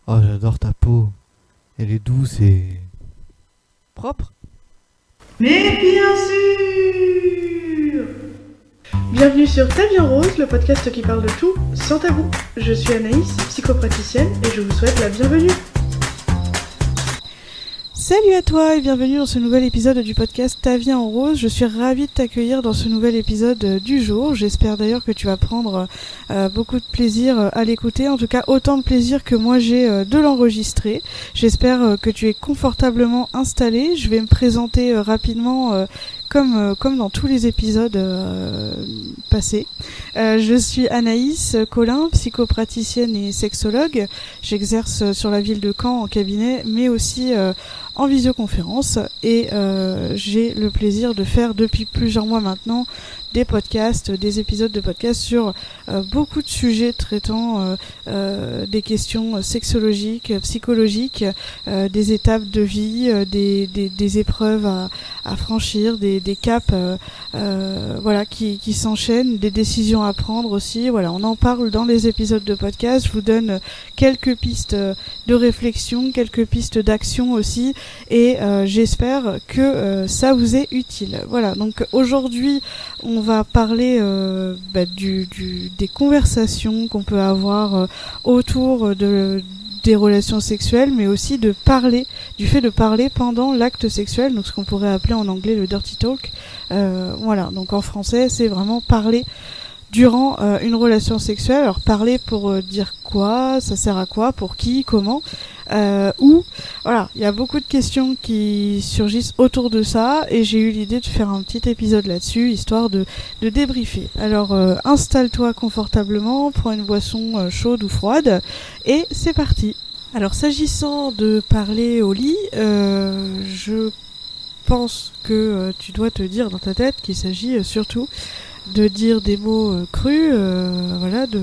Oh, j'adore ta peau. Elle est douce et propre. Mais bien sûr! Bienvenue sur Ta vie en rose, le podcast qui parle de tout sans tabou. Je suis Anaïs, psychopraticienne, et je vous souhaite la bienvenue. Salut à toi et bienvenue dans ce nouvel épisode du podcast Ta vie en rose. Je suis ravie de t'accueillir dans ce nouvel épisode du jour. J'espère d'ailleurs que tu vas prendre beaucoup de plaisir à l'écouter, en tout cas autant de plaisir que moi j'ai de l'enregistrer. J'espère que tu es confortablement installé. Je vais me présenter rapidement comme dans tous les épisodes passés. Je suis Anaïs Collin, psychopraticienne et sexologue. J'exerce sur la ville de Caen en cabinet, mais aussi en visioconférence, et j'ai le plaisir de faire depuis plusieurs mois maintenant des podcasts, des épisodes de podcasts sur beaucoup de sujets traitant des questions sexologiques, psychologiques, des étapes de vie, des épreuves à franchir, des caps voilà, qui s'enchaînent, des décisions à prendre aussi. Voilà, on en parle dans les épisodes de podcast. Je vous donne quelques pistes de réflexion, quelques pistes d'action aussi, et j'espère que ça vous est utile. Voilà, donc aujourd'hui on va parler des conversations qu'on peut avoir autour des relations sexuelles, mais aussi du fait de parler pendant l'acte sexuel, donc ce qu'on pourrait appeler en anglais le dirty talk. Voilà, donc en français c'est vraiment parler durant une relation sexuelle. Alors parler pour dire quoi, ça sert à quoi, pour qui, comment, où. Voilà, il y a beaucoup de questions qui surgissent autour de ça, et j'ai eu l'idée de faire un petit épisode là-dessus, histoire de débriefer. Alors installe-toi confortablement, prends une boisson chaude ou froide, et c'est parti. Alors s'agissant de parler au lit, je pense que tu dois te dire dans ta tête qu'il s'agit surtout de dire des mots crus, voilà, de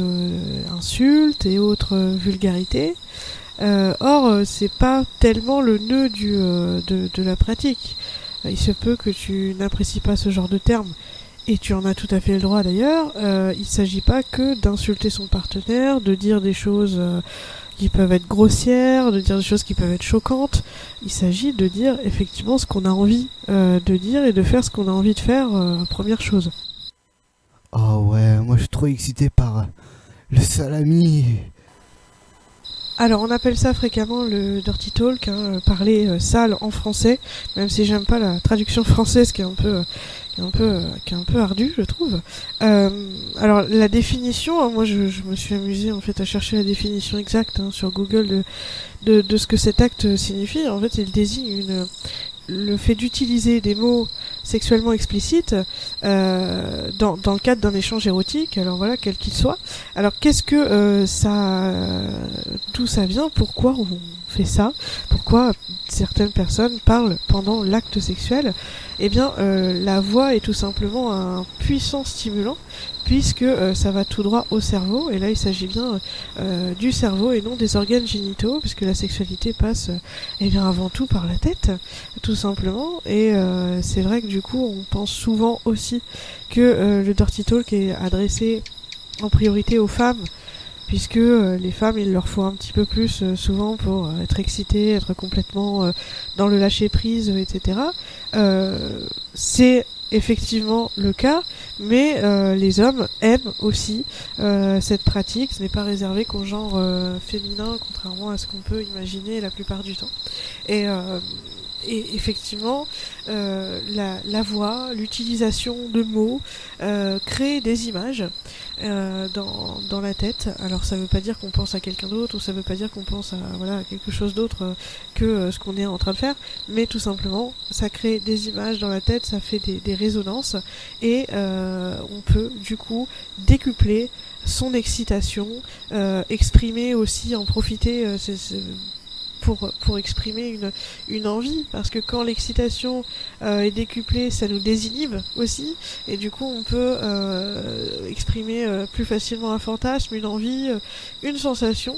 insultes et autres vulgarités. Or, c'est pas tellement le nœud de la pratique. Il se peut que tu n'apprécies pas ce genre de termes, et tu en as tout à fait le droit d'ailleurs. Il s'agit pas que d'insulter son partenaire, de dire des choses qui peuvent être grossières, de dire des choses qui peuvent être choquantes. Il s'agit de dire effectivement ce qu'on a envie de dire, et de faire ce qu'on a envie de faire, première chose. Oh ouais, moi je suis trop excité par le salami. Alors on appelle ça fréquemment le dirty talk, parler sale en français, même si j'aime pas la traduction française qui est un peu ardue, je trouve. Alors la définition, moi je me suis amusée en fait à chercher la définition exacte sur Google de ce que cet acte signifie. En fait, il désigne le fait d'utiliser des mots sexuellement explicites dans le cadre d'un échange érotique, alors voilà, quel qu'il soit. Alors qu'est-ce que d'où ça vient, pourquoi on fait ça, pourquoi certaines personnes parlent pendant l'acte sexuel? Eh bien la voix est tout simplement un puissant stimulant, puisque ça va tout droit au cerveau, et là il s'agit bien du cerveau et non des organes génitaux, puisque la sexualité passe eh bien avant tout par la tête, tout simplement. Et c'est vrai que du coup on pense souvent aussi que le dirty talk est adressé en priorité aux femmes, puisque les femmes, il leur faut un petit peu plus souvent pour être excitées, être complètement dans le lâcher prise, etc. C'est effectivement le cas, mais les hommes aiment aussi cette pratique. Ce n'est pas réservé qu'au genre féminin, contrairement à ce qu'on peut imaginer la plupart du temps. Et effectivement, la voix, l'utilisation de mots crée des images dans la tête. Alors ça veut pas dire qu'on pense à quelqu'un d'autre, ou ça veut pas dire qu'on pense à quelque chose d'autre que ce qu'on est en train de faire, mais tout simplement ça crée des images dans la tête, ça fait des résonances, et on peut du coup décupler son excitation, exprimer aussi, en profiter pour exprimer une envie, parce que quand l'excitation est décuplée, ça nous désinhibe aussi, et du coup on peut exprimer plus facilement un fantasme, une envie, une sensation,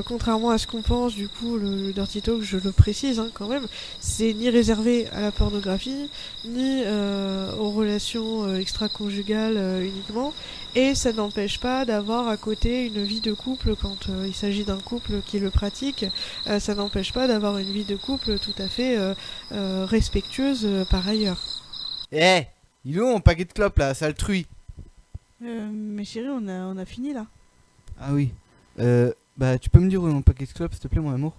contrairement à ce qu'on pense. Du coup le dirty talk, je le précise quand même, c'est ni réservé à la pornographie, ni aux relations extra-conjugales uniquement, et ça n'empêche pas d'avoir à côté une vie de couple quand il s'agit d'un couple qui le pratique. Ça n'empêche pas d'avoir une vie de couple tout à fait respectueuse par ailleurs. Il est où mon paquet de clopes là, sale truie? Mais chérie, on a fini là. Ah oui. Tu peux me dire où est mon paquet de clopes, s'il te plaît, mon amour?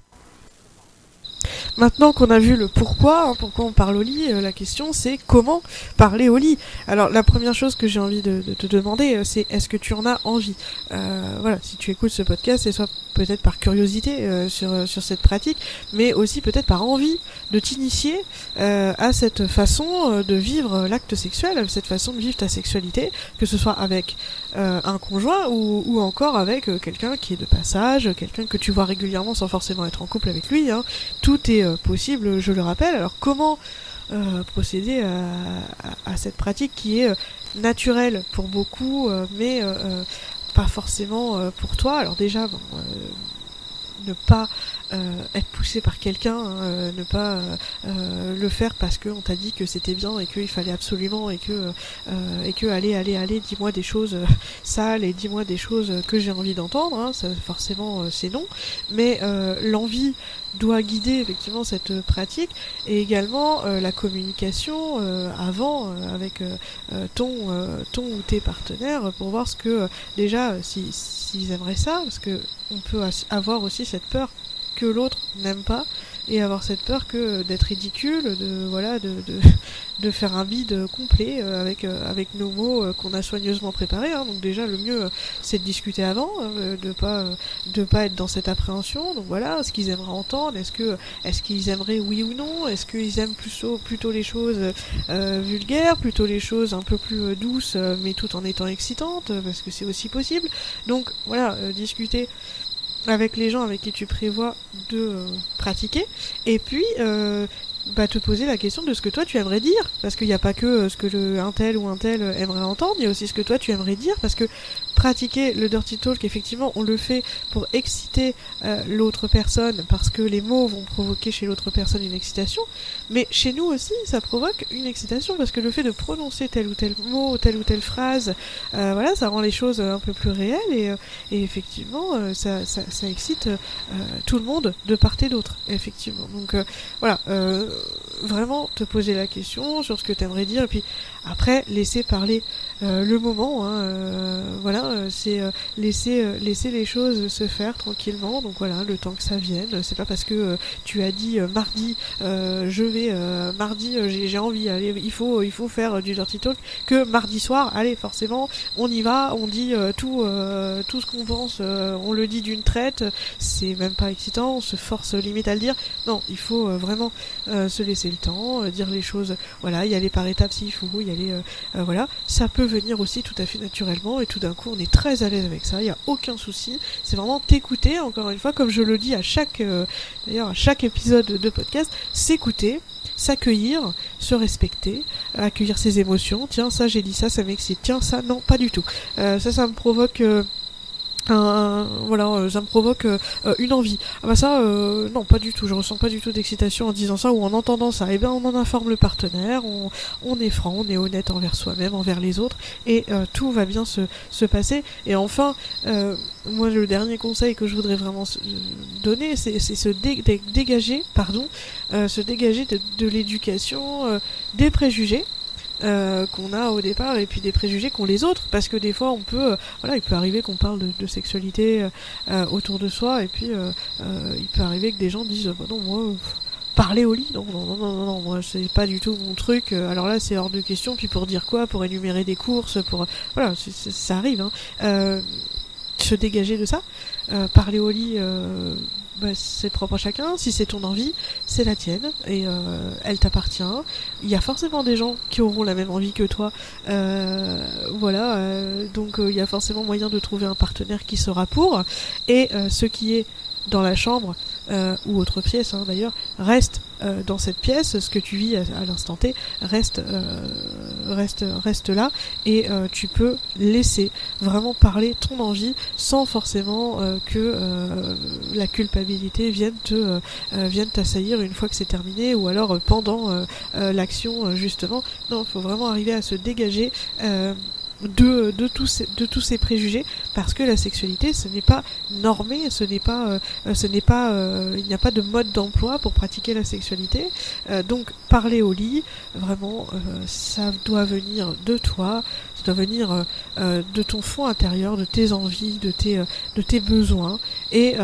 Maintenant qu'on a vu le pourquoi on parle au lit, la question c'est comment parler au lit. Alors la première chose que j'ai envie de te demander, c'est est-ce que tu en as envie? Voilà, si tu écoutes ce podcast, c'est soit peut-être par curiosité sur cette pratique, mais aussi peut-être par envie de t'initier à cette façon de vivre l'acte sexuel, cette façon de vivre ta sexualité, que ce soit avec un conjoint ou encore avec quelqu'un qui est de passage, quelqu'un que tu vois régulièrement sans forcément être en couple avec lui. Tout est possible, je le rappelle. Alors comment procéder à cette pratique qui est naturelle pour beaucoup, mais pas forcément pour toi? Alors déjà, ne pas être poussé par quelqu'un, ne pas le faire parce qu'on t'a dit que c'était bien et qu'il fallait absolument, et que allez, dis-moi des choses sales et dis-moi des choses que j'ai envie d'entendre, ça, forcément c'est non, mais l'envie doit guider effectivement cette pratique, et également la communication avant avec ton ou tes partenaires, pour voir ce que déjà s'ils aimeraient ça, parce que on peut avoir aussi cette peur que l'autre n'aime pas, et avoir cette peur que d'être ridicule, de faire un bide complet avec nos mots qu'on a soigneusement préparés. Donc déjà le mieux c'est de discuter avant, de pas être dans cette appréhension. Donc voilà, ce qu'ils aimeraient entendre, est-ce qu'ils aimeraient oui ou non, est-ce qu'ils aiment plutôt les choses vulgaires, plutôt les choses un peu plus douces, mais tout en étant excitantes, parce que c'est aussi possible. Donc voilà, discuter avec les gens avec qui tu prévois de pratiquer, et puis te poser la question de ce que toi tu aimerais dire, parce qu'il n'y a pas que ce que un tel ou un tel aimerait entendre, il y a aussi ce que toi tu aimerais dire, parce que pratiquer le dirty talk, effectivement on le fait pour exciter l'autre personne, parce que les mots vont provoquer chez l'autre personne une excitation, mais chez nous aussi ça provoque une excitation, parce que le fait de prononcer tel ou tel mot, telle ou telle phrase, ça rend les choses un peu plus réelles, et effectivement ça excite tout le monde de part et d'autre, effectivement. Donc vraiment te poser la question sur ce que tu aimerais dire, et puis après laisser parler le moment, c'est laisser les choses se faire tranquillement. Donc voilà, le temps que ça vienne, c'est pas parce que tu as dit mardi j'ai envie, allez, il faut faire du dirty talk, que mardi soir, allez, forcément on y va, on dit tout ce qu'on pense, on le dit d'une traite, c'est même pas excitant, on se force limite à le dire. Non, il faut vraiment se laisser le temps, dire les choses, voilà, y aller par étapes s'il faut, y aller, ça peut venir aussi tout à fait naturellement, et tout d'un coup on est très à l'aise avec ça, il n'y a aucun souci, c'est vraiment t'écouter, encore une fois, comme je le dis à chaque épisode de podcast, s'écouter, s'accueillir, se respecter, accueillir ses émotions. Tiens, ça j'ai dit ça m'excite, tiens ça non, pas du tout, ça me provoque ça me provoque une envie. Non, pas du tout, je ressens pas du tout d'excitation en disant ça ou en entendant ça. On en informe le partenaire, on est franc, on est honnête envers soi-même, envers les autres, et tout va bien se passer. Et enfin, moi le dernier conseil que je voudrais vraiment donner, c'est se dégager de l'éducation, des préjugés qu'on a au départ, et puis des préjugés qu'ont les autres, parce que des fois il peut arriver qu'on parle de sexualité autour de soi, et puis il peut arriver que des gens disent non, moi parler au lit, non, moi c'est pas du tout mon truc, alors là c'est hors de question, puis pour dire quoi, pour énumérer des courses, ça arrive, se dégager de ça, parler au lit, c'est propre à chacun, si c'est ton envie, c'est la tienne, et elle t'appartient. Il y a forcément des gens qui auront la même envie que toi, donc il y a forcément moyen de trouver un partenaire qui sera pour, et ce qui est dans la chambre ou autre pièce d'ailleurs, reste dans cette pièce, ce que tu vis à l'instant T reste là, et tu peux laisser vraiment parler ton envie sans forcément que la culpabilité vienne t'assaillir une fois que c'est terminé, ou alors pendant l'action justement. Non, il faut vraiment arriver à se dégager de tous ces préjugés, parce que la sexualité, ce n'est pas normé, il n'y a pas de mode d'emploi pour pratiquer la sexualité. Donc parler au lit, vraiment, ça doit venir de toi, ça doit venir de ton fond intérieur, de tes envies, de tes besoins, et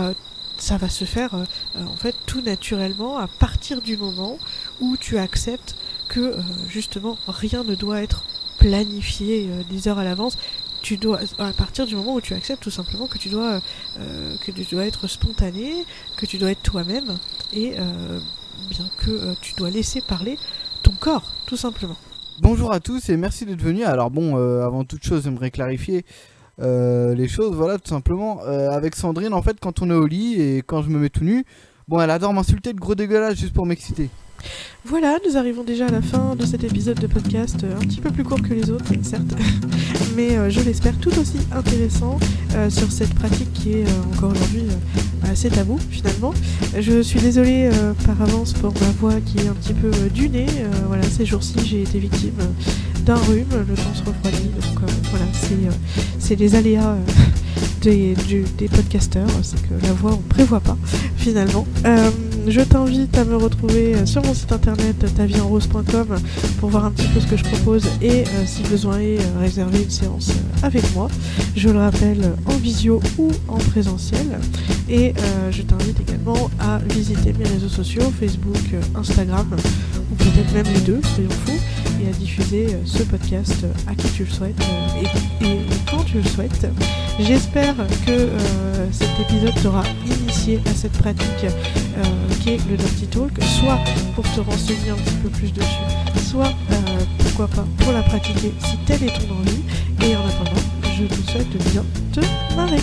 ça va se faire en fait tout naturellement à partir du moment où tu acceptes que justement rien ne doit être planifié 10 heures à l'avance. Tu dois, à partir du moment où tu acceptes tout simplement que tu dois être spontané, que tu dois être toi-même, et bien que tu dois laisser parler ton corps, tout simplement. Bonjour à tous et merci d'être venus. Alors bon, avant toute chose, j'aimerais clarifier les choses, voilà, tout simplement. Avec Sandrine, en fait, quand on est au lit et quand je me mets tout nu, bon, elle adore m'insulter de gros dégueulasse juste pour m'exciter. Voilà, nous arrivons déjà à la fin de cet épisode de podcast, un petit peu plus court que les autres, certes, mais je l'espère tout aussi intéressant sur cette pratique qui est encore aujourd'hui assez tabou finalement. Je suis désolée par avance pour ma voix qui est un petit peu du nez. Voilà, ces jours-ci j'ai été victime d'un rhume, le temps se refroidit, donc voilà, c'est les aléas des podcasteurs, c'est que la voix on prévoit pas finalement. Je t'invite à me retrouver sur mon site internet taviesenrose.com pour voir un petit peu ce que je propose, et si besoin est réserver une séance avec moi, je le rappelle, en visio ou en présentiel. Et je t'invite également à visiter mes réseaux sociaux, Facebook, Instagram, ou peut-être même les deux, soyons fous, et à diffuser ce podcast à qui tu le souhaites et quand tu le souhaites. J'espère que cet épisode t'aura initié à cette pratique qu'est le Dirty Talk, soit pour te renseigner un petit peu plus dessus, soit pourquoi pas pour la pratiquer si telle est ton envie. Et en attendant, je te souhaite de bien te marrer.